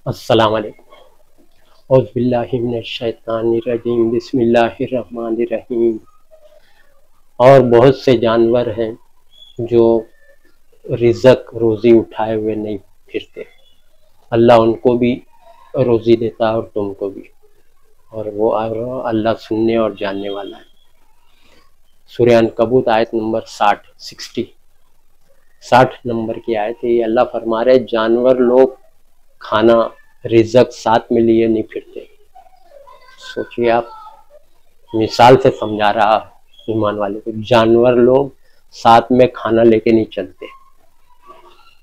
السلام علیکم۔ اعوذ باللہ من الشیطان الرجیم، بسم اللہ الرحمن الرحیم۔ اور بہت سے جانور ہیں جو رزق روزی اٹھائے ہوئے نہیں پھرتے، اللہ ان کو بھی روزی دیتا ہے اور تم کو بھی، اور وہ اللہ سننے اور جاننے والا ہے۔ سورہ عنکبوت آیت نمبر 60 نمبر کی آیت ہے۔ یہ اللہ فرما رہے جانور لوگ کھانا رزق ساتھ میں لیے نہیں پھرتے۔ سوچیے آپ، مثال سے سمجھا رہا ایمان والے کو، جانور لوگ ساتھ میں کھانا لے کے نہیں چلتے،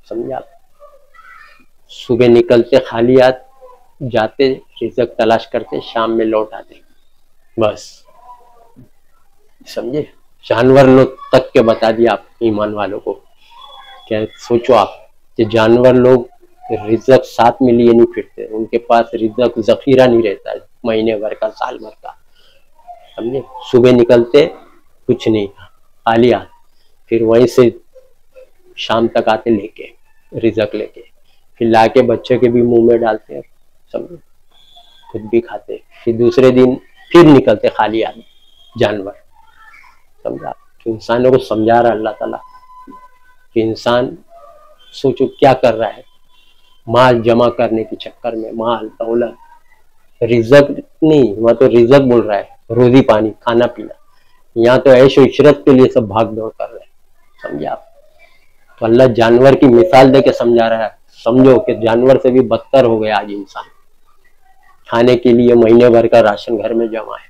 سمجھا؟ صبح نکلتے خالی ہاتھ جاتے، رزق تلاش کرتے، شام میں لوٹ آتے، بس، سمجھے؟ جانور لوگ تک کے بتا دیا آپ ایمان والوں کو۔ کیا سوچو آپ کہ جانور لوگ رزق ساتھ میں لیے نہیں پھرتے، ان کے پاس رزق ذخیرہ نہیں رہتا ہے مہینے بھر کا، سال بھر کا، سمجھے؟ صبح نکلتے کچھ نہیں، خالی ہاتھ، پھر وہیں سے شام تک آتے لے کے رزق لے کے، پھر لا کے بچے کے بھی منہ میں ڈالتے ہیں، سمجھے؟ خود بھی کھاتے، پھر دوسرے دن پھر نکلتے خالی ہاتھ جانور، سمجھا؟ تو انسانوں کو سمجھا رہا اللہ تعالیٰ کہ انسان سوچو کیا کر رہا ہے، مال جمع کرنے کے چکر میں، مال دولت، رزق نہیں، وہاں تو رزق بول رہا ہے روزی پانی، کھانا پینا، یہاں تو عیش و عشرت کے لیے سب بھاگ دوڑ کر رہے ہیں، سمجھا آپ؟ تو اللہ جانور کی مثال دے کے سمجھا رہا ہے، سمجھو کہ جانور سے بھی بدتر ہو گیا آج انسان۔ کھانے کے لیے مہینے بھر کا راشن گھر میں جمع ہے،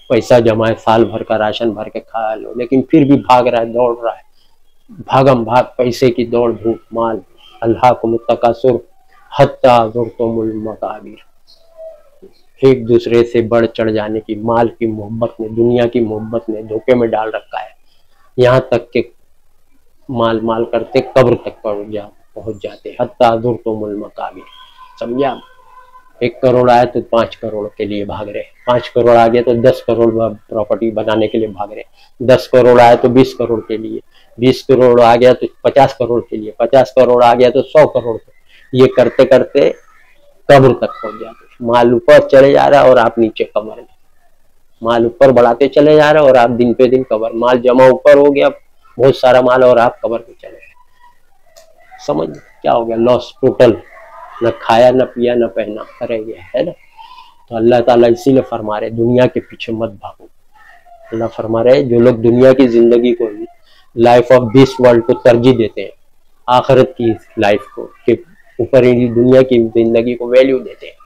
پیسہ جمع ہے، سال بھر کا راشن بھر کے کھا لو، لیکن پھر بھی بھاگ رہا ہے، دوڑ رہا ہے، بھاگم بھاگ، پیسے کی دوڑ دھوپ، مال، الہاکم التکاثر حتی زرتم المقابر، ایک دوسرے سے بڑھ چڑھ جانے کی، مال کی محبت نے، دنیا کی محبت نے دھوکے میں ڈال رکھا ہے، یہاں تک کہ مال کرتے قبر تک پہنچ جاتے، حتی زرتم المقابر، سمجھا؟ 1 کروڑ آئے تو 5 کروڑ کے لیے بھاگ رہے، 5 کروڑ آ گیا تو 10 کروڑ پراپرٹی بنانے کے لیے بھاگ رہے، 10 کروڑ آئے تو 20 کروڑ کے لیے، 20 کروڑ آ گیا تو 50 کروڑ کے لیے، 50 کروڑ آ گیا تو 100 کروڑ، یہ کرتے کرتے قبر تک پہنچ جاتے، مال اوپر چلے جا رہا اور آپ نیچے قبر میں، مال اوپر بڑھاتے چلے جا رہے اور آپ دن پہ دن قبر، مال جمع اوپر ہو گیا بہت سارا مال اور آپ قبر میں چلے گئے، سمجھ کیا ہو گیا؟ لاس ٹوٹل، نہ کھایا نہ پیا نہ پہنا، رہ گیا ہے نا؟ تو اللہ تعالیٰ اسی لیے فرما رہے دنیا کے پیچھے مت بھاگو۔ اللہ فرما رہے جو لوگ دنیا کی زندگی کو، لائف آف دس ورلڈ کو ترجیح دیتے ہیں، آخرت کی لائف کو کہ اوپر ہی دنیا کی زندگی کو ویلیو دیتے ہیں،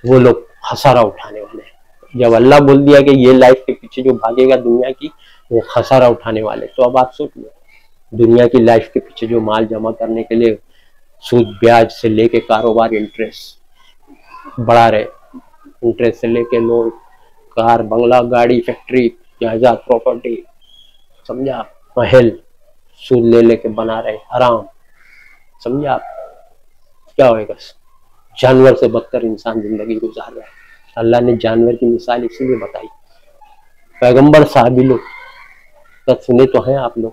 وہ لوگ خسارہ اٹھانے والے ہیں۔ جب اللہ بول دیا کہ یہ لائف کے پیچھے جو بھاگے گا دنیا کی، وہ خسارہ اٹھانے والے، تو اب آپ سوچ لو، دنیا کی لائف کے پیچھے جو مال جمع کرنے کے لیے سود بیاج سے لے کے کاروبار، انٹرسٹ بڑھا رہے، انٹرسٹ سے لے کے لوگ کار، بنگلہ، گاڑی، فیکٹری، جائیداد، پراپرٹی، سمجھا؟ محل سود لے لے کے بنا رہے، حرام، سمجھا؟ کیا ہوئے گا؟ جانور سے بدتر انسان زندگی گزار رہا ہے۔ اللہ نے جانور کی مثال اسی لیے بتائی، پیغمبر صحابی لوگ تک سنے تو ہیں آپ لوگ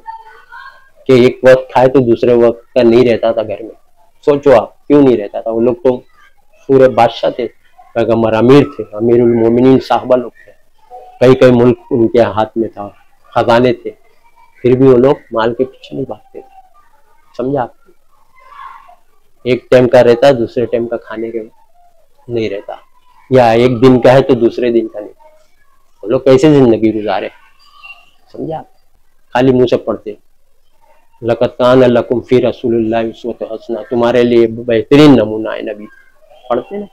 کہ ایک وقت کھائے تو دوسرے وقت کا نہیں رہتا تھا گھر میں، سوچو آپ کیوں نہیں رہتا تھا؟ وہ لوگ تو پورے بادشاہ تھے، پیغمبر امیر تھے، امیر المومنین صحابہ لوگ تھے، کئی ملک ان کے ہاتھ میں تھا، خزانے تھے، پھر بھی وہ لوگ مال کے پیچھے نہیں بھاگتے تھے، سمجھا؟ ایک ٹائم کا رہتا، دوسرے ٹائم کا کھانے کے نہیں رہتا، یا ایک دن کا ہے تو دوسرے دن کا نہیں، وہ لوگ کیسے زندگی گزارے، سمجھا؟ خالی منہ سے پڑھتے، لقد کان لکم فی رسول اللہ اسوۃ حسنہ، تمہارے لیے بہترین نمونہ ہے نبی، پڑھتے نا،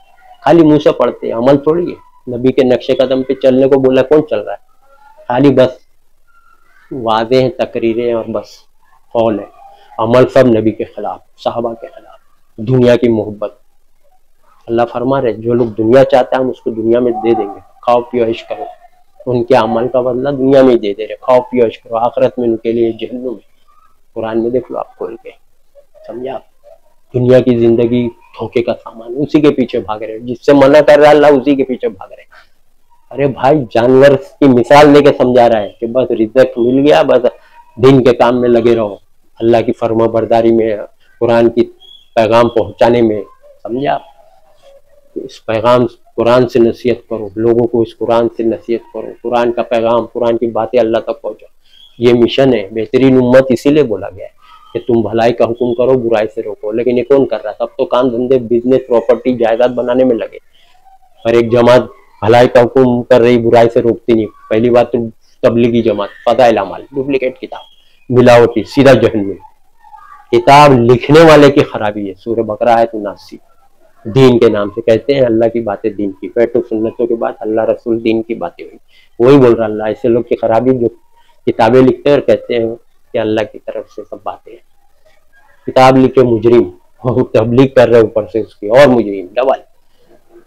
خالی منہ سے پڑھتے، عمل تھوڑی ہے، نبی کے نقش قدم پہ چلنے کو بولا کون چل رہا ہے؟ خالی بس وعدے ہیں، تقریریں اور بس قول ہے، عمل سب نبی کے خلاف، صحابہ کے خلاف، دنیا کی محبت۔ اللہ فرما رہے جو لوگ دنیا چاہتا ہے ہم اس کو دنیا میں دے دیں گے، کھاؤ پیو عیش کرو، ان کے عمل کا بدلہ دنیا میں دے دے رہے، کھاؤ پیو عیش کرو، آخرت میں ان کے لیے جہنم ہے، قرآن میں دیکھ لو آپ کھول کے، سمجھا؟ دنیا کی زندگی دھوکے کا سامان، اسی کے پیچھے بھاگ رہے، جس سے منع کر رہا ہے اللہ اسی کے پیچھے بھاگ رہے۔ ارے بھائی جانور کی مثال لے کے سمجھا رہا ہے کہ بس رزق مل گیا، بس دین کے کام میں لگے رہو، اللہ کی فرما برداری میں، قرآن کی پیغام پہنچانے میں، سمجھا آپ؟ اس پیغام قرآن سے نصیحت کرو، لوگوں کو اس قرآن سے نصیحت کرو، قرآن کا پیغام، قرآن کی باتیں اللہ تک پہنچاؤ. یہ مشن ہے. بہترین امت اسی لیے بولا گیا ہے کہ تم بھلائی کا حکم کرو، برائی سے روکو. لیکن یہ کون کر رہا ہے؟ سب تو کام دھندے، بزنس، پراپرٹی، جائیداد بنانے میں لگے. اور ایک جماعت بھلائی کا حکم کر رہی، برائی سے روکتی نہیں. پہلی بات تو تبلیغی جماعت، فضائل اعمال، ڈپلیکیٹ کتاب، ملاوٹی، سیدھا جہنم. کتاب لکھنے والے کی خرابی ہے. سورہ بقرہ آیت 79. دین کے نام سے کہتے ہیں اللہ کی باتیں دین کی، بیٹھو سنتوں کے بعد اللہ رسول دین کی باتیں ہوئی. وہی بول رہا اللہ. ایسے لوگ کی خرابی جو کتابیں لکھتے ہیں اور کہتے ہیں کہ اللہ کی طرف سے سب باتیں ہیں. کتاب لکھے مجرم، اور تبلیغ کر رہے اوپر سے اس کی، اور مجرم ڈبل.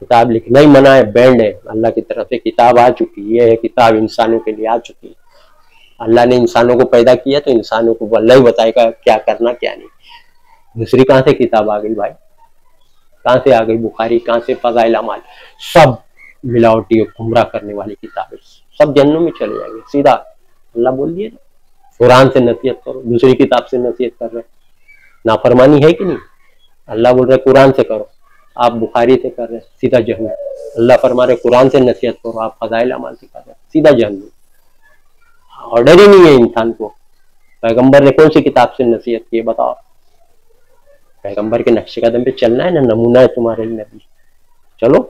کتاب لکھنا ہی منع ہے، بینڈ ہے. اللہ کی طرف سے کتاب آ چکی. یہ ہے کتاب انسانوں کے لیے آ چکی ہے. اللہ نے انسانوں کو پیدا کیا تو انسانوں کو اللہ ہی بتائے گا کیا کرنا کیا نہیں. دوسری کہاں سے کتاب آ گئی بھائی؟ کہاں سے آ گئی بخاری؟ کہاں سے فضائل اعمال؟ سب ملاوٹی اور گمراہ کرنے والی کتابیں، سب جنوں میں چلے جائیں گے. سیدھا اللہ بول دیے نا، قرآن سے نصیحت کرو، دوسری کتاب سے نصیحت کر رہے. نافرمانی ہے کہ نہیں؟ اللہ بول رہے قرآن سے کرو، آپ بخاری سے کر رہے، سیدھا جہنم. اللہ فرما رہے قرآن سے نصیحت کرو، آپ فضائل اعمال سے کر رہے، سیدھا جہنم. آرڈر ہی نہیں ہے انسان کو. پیغمبر نے کون سی کتاب سے نصیحت کی بتاؤ؟ پیغمبر کے نقش قدم پہ چلنا ہے نا، نمونہ ہے تمہارے نبی. چلو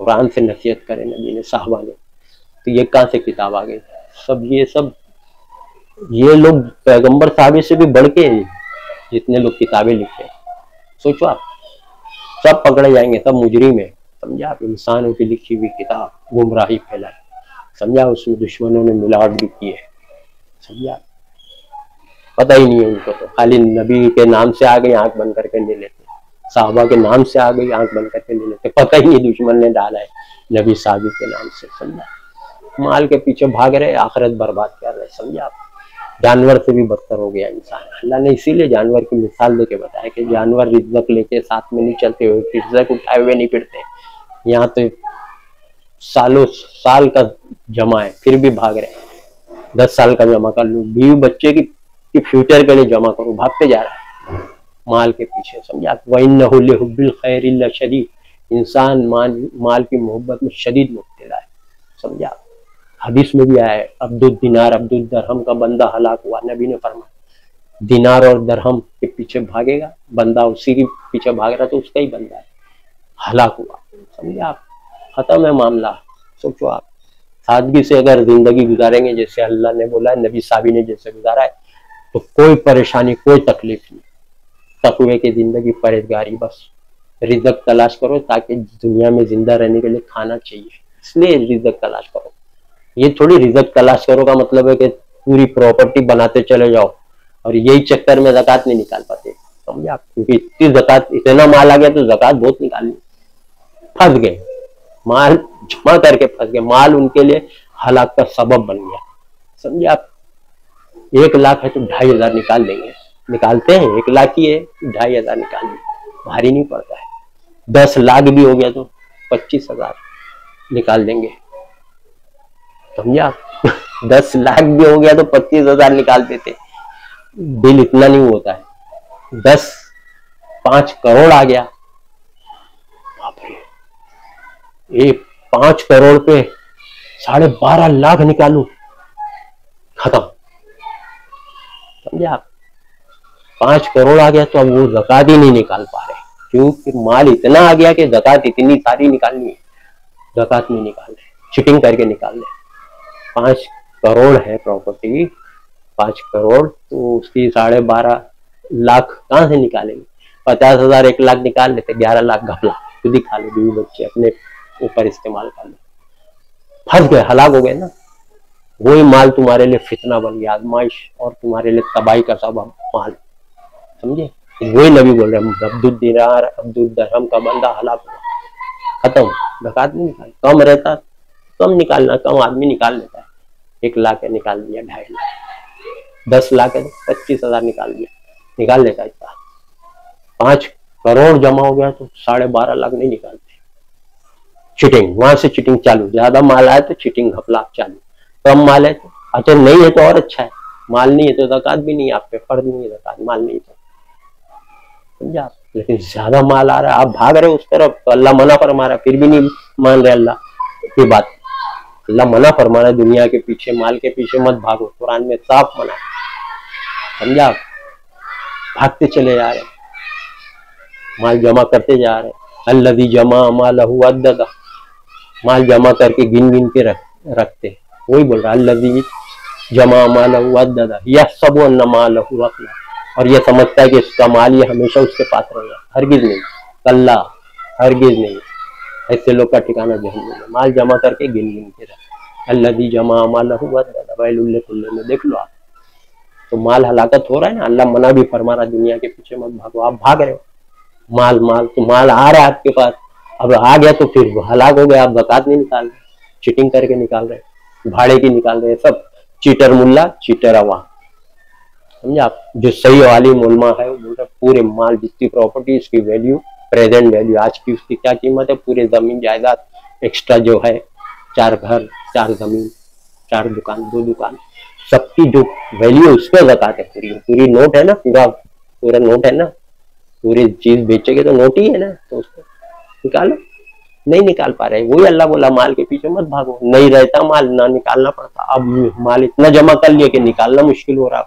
قرآن سے نصیحت کرے نبی نے، صحابہ نے. تو یہ کہاں سے کتاب آ گئی؟ سب یہ لوگ پیغمبر صحابہ سے بھی بڑھ کے جتنے لوگ کتابیں لکھے، سوچو آپ، سب پکڑے جائیں گے، سب مجرم ہیں. سمجھا آپ؟ انسانوں کی لکھی ہوئی کتاب گمراہی پھیلائی. سمجھا؟ اس میں دشمنوں نے ملاوٹ بھی کی ہے. سمجھا؟ پتہ ہی نہیں ہے ان کو. تو خالی نبی کے نام سے آ گئی، آنکھ بند کر کے لے لیتے. صحابہ کے نام سے آ گئی، آنکھ بند کر کے لے لیتے. پتہ ہی نہیں دشمن نے ڈالا ہے نبی صحابی کے نام سے. سمجھا؟ مال کے پیچھے بھاگ رہے، آخرت برباد کر رہے. سمجھا آپ؟ جانور سے بھی بدتر ہو گیا انسان. اللہ نے اسی لیے جانور کی مثال دے کے بتایا کہ جانور رزق لے کے ساتھ میں نہیں چلتے ہوئے، رزق اٹھائے ہوئے نہیں پھرتے. یہاں تو سالوں سال کا جمع ہے پھر بھی بھاگ رہے. 10 سال کا جمع کر لوں، بیوی بچے کی فیوچر کے لیے جمع کروں، بھاگتے جا رہا ہے مال کے پیچھے. سمجھا؟ وَإِنَّهُ لِحُبِّ الْخَيْرِ لَشَدِيدٌ. انسان مال کی محبت میں شدید مبتلا ہے. سمجھا؟ حدیث میں بھی آیا ہے عبد الدینار عبد الدرہم کا بندہ ہلاک ہوا. نبی نے فرمایا دینار اور درہم کے پیچھے بھاگے گا بندہ، اسی کے پیچھے بھاگ رہا تو اس کا ہی بندہ ہے، ہلاک ہوا. سمجھا آپ؟ ختم ہے معاملہ. سوچو آپ، سادگی سے اگر زندگی گزاریں گے جیسے اللہ نے بولا ہے، نبی صحابی نے جیسے گزارا ہے، تو کوئی پریشانی، کوئی تکلیف نہیں. تقوی کی زندگی، پرہیزگاری، بس رزق تلاش کرو تاکہ دنیا میں زندہ رہنے کے لیے کھانا چاہیے، اس لیے رزق تلاش کرو. یہ تھوڑی رزق تلاش کرو کا مطلب ہے کہ پوری پراپرٹی بناتے چلے جاؤ اور یہی چکر میں زکوٰۃ نہیں نکال پاتے. سمجھا؟ کیونکہ اتنی زکوٰۃ، اتنا مال آ گیا تو زکوٰۃ بہت نکالنی. پھنس گئے، مال جمع کر کے پھنس گئے. مال ان کے لیے ہلاک کا سبب بن گیا. سمجھا آپ؟ 1 لاکھ ہے تو 2500 نکال دیں گے. نکالتے ہیں 1 لاکھ ہی ہے 2500 نکال دیں، بھاری نہیں پڑتا ہے. 10 لاکھ بھی ہو گیا تو 25,000 نکال دیں گے. سمجھا؟ 10 لاکھ بھی ہو گیا تو 25,000 نکال دیتے. بل اتنا نہیں ہوتا ہے. 5 کروڑ آ گیا، 5 کروڑ پہ 12.5 لاکھ نکالوں، ختم. سمجھا آپ؟ 5 کروڑ آ گیا تو اب وہ زکوٰۃ ہی نہیں نکال پا رہے کیونکہ مال اتنا آ گیا کہ زکوٰۃ اتنی ساری نکالنی ہے، زکوٰۃ نہیں نکال رہے، چیٹنگ کر کے نکال رہے. 5 کروڑ ہے پراپرٹی، 5 کروڑ تو اس کی 12.5 لاکھ کہاں سے نکالیں گے؟ 50,000 1 لاکھ نکال لیتے، 11 لاکھ گھپلا خود ہی کھا لے، بیوی بچے اپنے اوپر استعمال کر لے. پھنس گئے، ہلاک ہو گئے نا. وہی مال تمہارے لیے فتنہ بن گیا، آزمائش اور تمہارے لیے تباہی کا سبب مال. سمجھے؟ وہی نبی بول رہے ہیں عبد الدینار عبد الدرہم کا بندہ ہلاک ہوا، ختم. زکوٰۃ نہیں نکال، کم رہتا کم نکالنا، کم آدمی نکال لیتا ہے. 1 لاکھ ہے نکال دیا، 2.5 لاکھ. 10 لاکھ ہے 25,000 نکال دیا، نکال لیتا اتنا. 5 کروڑ جمع ہو گیا تو 12.5 لاکھ نہیں نکالتے. چیٹنگ، وہاں سے چیٹنگ چالو. زیادہ مال آئے تو چیٹنگ گھپلا چالو، کم مال ہے تو اچھا نہیں ہے تو اور اچھا ہے. مال نہیں ہے تو زکوٰۃ بھی نہیں ہے آپ پہ، فرض نہیں ہے زکوٰۃ، مال نہیں تو. سمجھا؟ لیکن زیادہ مال آ رہا ہے آپ بھاگ رہے ہو اس طرف, تو اللہ منع فرما رہا ہے, پھر بھی نہیں مان رہے اللہ کی بات. اللہ منع فرما رہا ہے دنیا کے پیچھے, مال کے پیچھے مت بھاگو, قرآن میں صاف منع ہے, سمجھا. بھاگتے چلے جا رہے, مال جمع کرتے جا رہے. الذی جمع مالہ عددہ, مال جمع کر کے گن گن کے رکھتے, وہی بول رہا الذی جمع مالہ عددہ یحسب ان مالہ اخلد, اور یہ سمجھتا ہے کہ اس کا مال یہ ہمیشہ اس کے پاس رہے گا. ہرگز نہیں, کلا, ہرگز نہیں. ایسے لوگ کا ٹھکانہ جہنم ہے, مال جمع کر کے گن گن کے رکھ. الذی جمع مالہ عددہ ویل لکل میں دیکھ لو آپ, تو مال ہلاکت ہو رہا ہے نا. اللہ منع بھی فرما رہا دنیا کے پیچھے مت بھاگو, آپ بھاگ رہے ہو. مال تو مال آ رہا ہے آپ کے پاس, اب آ گیا تو پھر ہلاک ہو گیا. آپ زکات نہیں نکال رہے, چیٹنگ کر کے نکال رہے, بھاڑے کی نکال رہے, سب چیٹر ملا چیٹر عوام, سمجھا آپ. جو صحیح عالم علماء ہے وہ بول رہے پورے مال جتنی پراپرٹی اس کی ویلیو, پریزنٹ ویلیو آج کی اس کی کیا قیمت ہے, پورے زمین جائیداد ایکسٹرا جو ہے, 4 گھر 4 زمین 4 دکان 2 دکان, سب کی جو ویلیو اس پہ زکات ہے. پوری نوٹ ہے نا, پورا نوٹ ہے نا, پوری چیز بیچے گے تو نوٹ ہی ہے نا, تو اس کو نکالو. نہیں نکال پا رہے, وہی اللہ بولا مال کے پیچھے مت بھاگو. نہیں رہتا مال نہ نکالنا پڑتا, اب مال اتنا جمع کر لیا کہ نکالنا مشکل ہو رہا.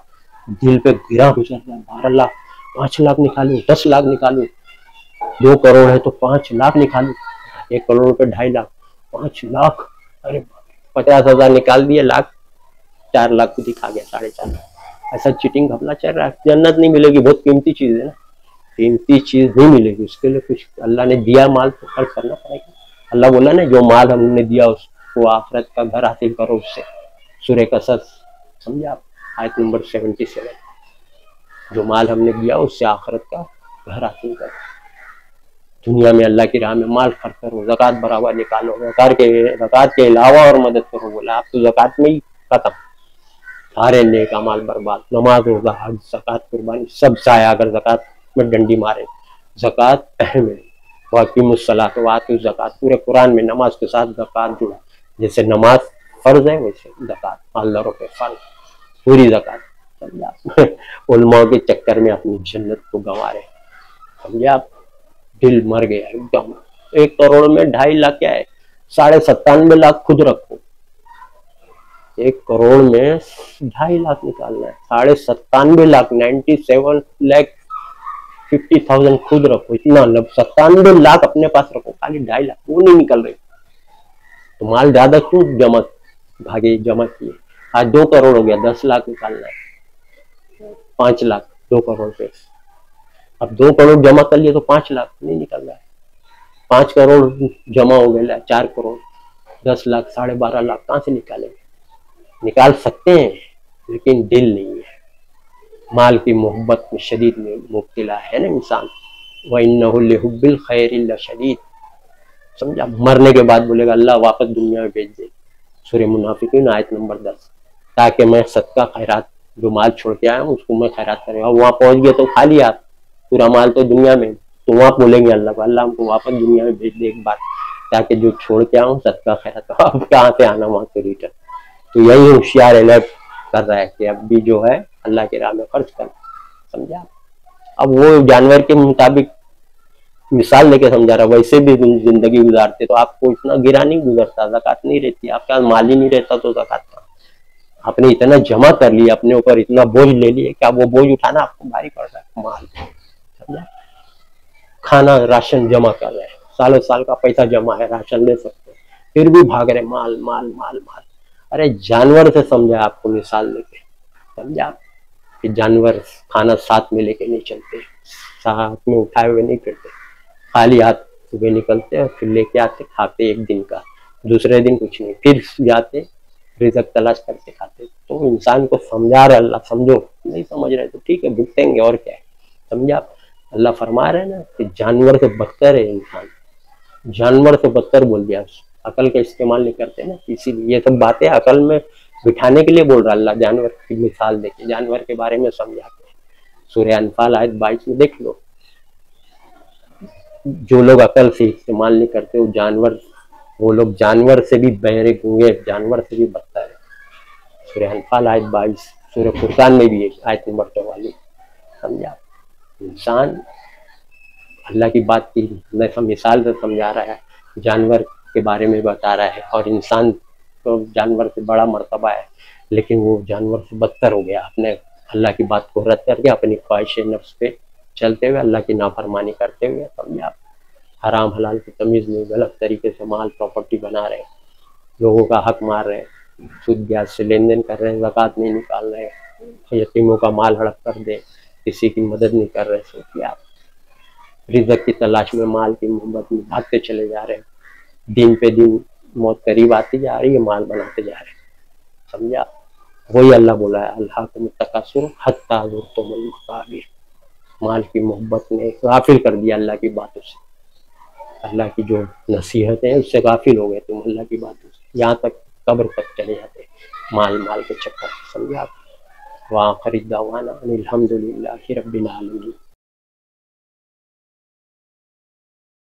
دل پہ گرا گزر رہا, 12 لاکھ 5 لاکھ نکالوں, 10 لاکھ نکالوں, 2 کروڑ ہے تو 5 لاکھ نکالوں, 1 کروڑ روپے 2.5 لاکھ, 5 لاکھ, ارے 50,000 نکال دیے, لاکھ 4 لاکھ کو دکھا گیا 4.5 لاکھ. ایسا چیٹنگ گھپلا چل رہا ہے. جنت نہیں ملے گی, بہت قیمتی چیز ہے نا, قیمتی چیز نہیں ملے گی. اس کے لیے کچھ اللہ نے دیا مال تو خرچ کرنا پڑے گا. اللہ بولا نا جو مال ہم نے دیا اس کو آخرت کا گھر حاصل کرو اس سے. سورہ قصص, سمجھا آپ, آیت نمبر 77. جو مال ہم نے دیا اس سے آخرت کا گھر حاصل کرو. دنیا میں اللہ کی راہ میں مال خرچ کرو, زکات برابر نکالو, زکات کے علاوہ اور مدد کرو. بولا آپ تو زکات میں ہی ختم, سارے نیک اعمال برباد. نماز ہوگا, حج, زکات, قربانی سب ضائع اگر زکات میں ڈنڈی مارے. زکات اہم ہے. واقیم الصلاۃ وآتوا الزکات, پورے قرآن میں نماز کے ساتھ زکات جڑا. جیسے نماز فرض ہے ویسے زکات مالداروں پہ فرض, پوری زکات. سمجھا, علماء کے چکر میں اپنی جنت کو گنوا رہے. سمجھا آپ, دل مر گیا ایک دم. 1 کروڑ میں 2.5 لاکھ کیا ہے, 97.5 لاکھ خود رکھو. 1 کروڑ میں 2.5 لاکھ نکالنا ہے, 97.5 لاکھ 97,50,000 خود رکھو. اتنا 97 لاکھ اپنے پاس رکھو, خالی 2.5 لاکھ وہ نہیں نکل رہے. تو مال زیادہ کیوں جمع کیے. آج 2 کروڑ ہو گیا, 10 لاکھ نکالنا ہے, 5 لاکھ 2 کروڑ پہ. اب 2 کروڑ جمع کر لیے تو 5 لاکھ نہیں نکل رہا ہے. 5 کروڑ جمع ہو گیا, 4 کروڑ, 10 لاکھ 12.5 لاکھ کہاں سے نکالیں گے. نکال سکتے ہیں لیکن دل نہیں ہے. مال کی محبت میں شدید میں مبتلا ہے نا انسان. وَإِنَّهُ لِحُبِّ الْخَيْرِ لَشَدِيدٌ, سمجھا. مرنے کے بعد بولے گا اللہ واپس دنیا میں بھیج دے. سورہ منافقین آیت نمبر 10, تاکہ میں صدقہ خیرات جو مال چھوڑ کے آیا ہوں اس کو میں خیرات کروں. اور وہاں پہنچ گئے تو خالی ہاتھ, پورا مال تو دنیا میں, تو وہاں بولیں گے اللہ کو اللہ ہم کو واپس دنیا میں بھیج دے ایک بار, تاکہ جو چھوڑ کے آؤں صدقہ خیرات. اب کہاں سے آنا وہاں سے ریٹرن. تو یہی ہوشیار الرٹ کر رہا ہے کہ اب بھی جو ہے اللہ کے راہ میں خرچ کرنا. سمجھا. اب وہ جانور کے مطابق مثال لے کے سمجھا رہا, ویسے بھی زندگی گزارتے تو آپ کو اتنا گرا نہیں گزرتا, زکات نہیں رہتی, آپ کا مال ہی نہیں رہتا تو زکات کا. آپ نے اتنا جمع کر لیا, اپنے اوپر اتنا بوجھ لے لیے کہ اب وہ بوجھ اٹھانا آپ کو بھاری پڑ رہا ہے. مال, سمجھا. کھانا راشن جمع کر رہے ہیں, سالوں سال کا پیسہ جمع ہے, راشن لے سکتے ہیں, پھر بھی بھاگ رہے مال مال مال مال. ارے جانور سے سمجھا آپ کو مثال لے کے, سمجھا کہ جانور کھانا ساتھ میں لے کے نہیں چلتے, ساتھ میں اٹھائے ہوئے نہیں پھرتے, خالی ہاتھ صبح نکلتے اور پھر لے کے آتے, کھاتے 1 دن کا, دوسرے دن کچھ نہیں, پھر جاتے رزق تلاش کرتے کھاتے. تو انسان کو سمجھا رہے اللہ, سمجھو. نہیں سمجھ رہے تو ٹھیک ہے, بھگتیں گے اور کیا ہے. سمجھا. اللہ فرما رہے ہیں نا کہ جانور سے بدتر ہے انسان, جانور سے بدتر بول دیا. عقل کا استعمال نہیں کرتے نا, اسی لیے یہ سب باتیں عقل میں بٹھانے کے لیے بول رہا اللہ. جانور کی مثال دے کے جانور کے بارے میں سمجھاتے ہیں. سورہ انفال آیت 22 میں دیکھ لو. جو لوگ عقل سے استعمال نہیں کرتے وہ لوگ جانور سے بھی بہرے گونگے, جانور سے بھی بدتر ہے. سورہ انفال آیت 22, سورہ فرقان میں بھی ہے آیت نمبر 44. سمجھا. انسان اللہ کی بات کی مثال سے سمجھا رہا ہے، جانور کے بارے میں بتا رہا ہے، اور انسان تو جانور سے بڑا مرتبہ ہے، لیکن وہ جانور سے بدتر ہو گیا، اپنے اللہ کی بات کو رد کر کے اپنی خواہش نفس پہ چلتے ہوئے اللہ کی نافرمانی کرتے ہوئے، سمجھا، حرام حلال کی تمیز میں غلط طریقے سے مال پراپرٹی بنا رہے ہیں، لوگوں کا حق مار رہے ہیں، سود بیاج سے لین دین کر رہے ہیں، زکوٰۃ نہیں نکال رہے ہیں، یتیموں کا مال ہڑپ کر دے، کسی کی مدد نہیں کر رہے، سوچیے آپ، رزق کی تلاش میں مال کی محبت میں بھاگتے چلے جا رہے ہیں، دن پہ دن موت قریب آتی جا رہی ہے، مال بناتے جا رہے ہیں، سمجھا، وہی اللہ بولا ہے، الہاکم التکاثر حتی زرتم المقابر، مال کی محبت نے غافل کر دیا اللہ کی باتوں سے، اللہ کی جو نصیحت ہے اس سے غافل ہو گئے تم اللہ کی باتوں سے، یہاں تک قبر تک چلے جاتے مال کے چکر، سمجھا، وآخر دعوانا ان الحمد للہ رب العالمین۔